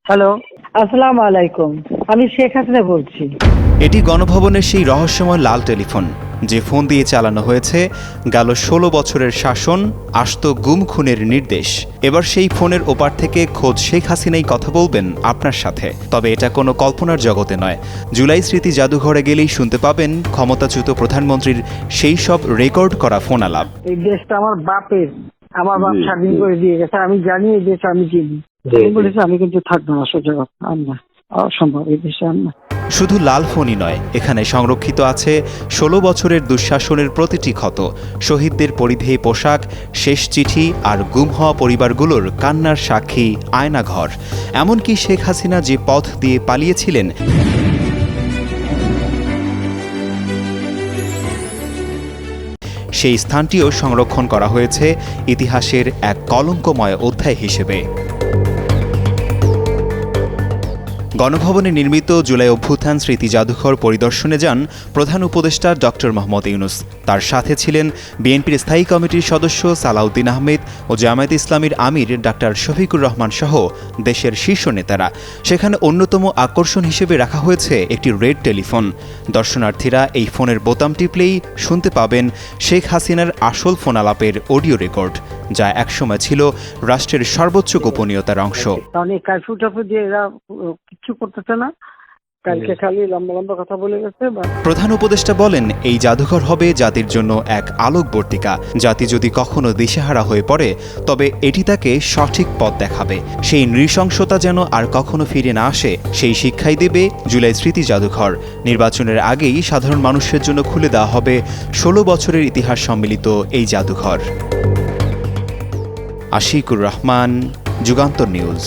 Hello, আসসালামু আলাইকুম। আমি শেখ হাসিনা বলছি। এটি গণভবনের সেই রহস্যময় লাল টেলিফোন, যে ফোন দিয়ে চালানো হয়েছে গেল ১৬ বছরের শাসন, আস্ত গুম খুনের নির্দেশ। এবার সেই ফোনের ওপার থেকে খোদ শেখ হাসিনাই কথা বলবেন আপনার সাথে। তবে এটা কোনো কল্পনার জগতে নয়। জুলাই স্মৃতি জাদুঘরে গেলেই শুনতে পাবেন ক্ষমতাচ্যুত প্রধানমন্ত্রীর সেই সব রেকর্ড করা ফোন আলাপ। এই দেশটা আমার বাপের, আমার বাপ স্বাধীন করে দিয়ে গেছে। আমি জানি এই দেশ আমি চিনি। বলেছে আমি কিন্তু থাকবো না, সোজা কথা। আমরা অসম্ভব এই দেশে আমরা। শুধু লাল ফোনই নয়, এখানে সংরক্ষিত আছে ১৬ বছরের দুঃশাসনের প্রতিটি ক্ষত, শহীদদের পরিধেয় পোশাক, শেষ চিঠি আর গুম হওয়া পরিবারগুলোর কান্নার সাক্ষী আয়নাঘর। এমনকি শেখ হাসিনা যে পথ দিয়ে পালিয়েছিলেন সেই স্থানটিও সংরক্ষণ করা হয়েছে ইতিহাসের এক কলঙ্কময় অধ্যায় হিসেবে। গণভবনে নির্মিত জুলাই অভ্যুত্থান স্মৃতি জাদুঘর পরিদর্শনে যান প্রধান উপদেষ্টা ডক্টর মোহাম্মদ ইউনূস। তার সাথে ছিলেন বিএনপির স্থায়ী কমিটির সদস্য সালাউদ্দিন আহমেদ ও জামায়াতে ইসলামীর আমির ডাক্তার শফিকুর রহমান সহ দেশের শীর্ষ নেতারা। সেখানে অন্যতম আকর্ষণ হিসেবে রাখা হয়েছে একটি রেড টেলিফোন। দর্শনার্থীরা এই ফোনের বোতাম টিপলেই শুনতে পাবেন শেখ হাসিনার আসল ফোন আলাপের অডিও রেকর্ড, যা একসময় ছিল রাষ্ট্রের সর্বোচ্চ গোপনীয়তার অংশ। কারণ এই কারফিউ টারফিউ দিয়ে এরা কিচ্ছু করতেছে না, কালকে খালি লম্বা লম্বা কথা বলে গেছে। প্রধান উপদেষ্টা বলেন, এই জাদুঘর হবে জাতির জন্য এক আলোকবর্তিকা। জাতি যদি কখনো দিশেহারা হয়ে পড়ে, তবে এটি তাকে সঠিক পথ দেখাবে। সেই নৃশংসতা যেন আর কখনো ফিরে না আসে, সেই শিক্ষাই দেবে জুলাই স্মৃতি জাদুঘর। নির্বাচনের আগেই সাধারণ মানুষের জন্য খুলে দেওয়া হবে ১৬ বছরের ইতিহাস সম্মিলিত এই জাদুঘর। আশিকুর রহমান, যুগান্তর নিউজ।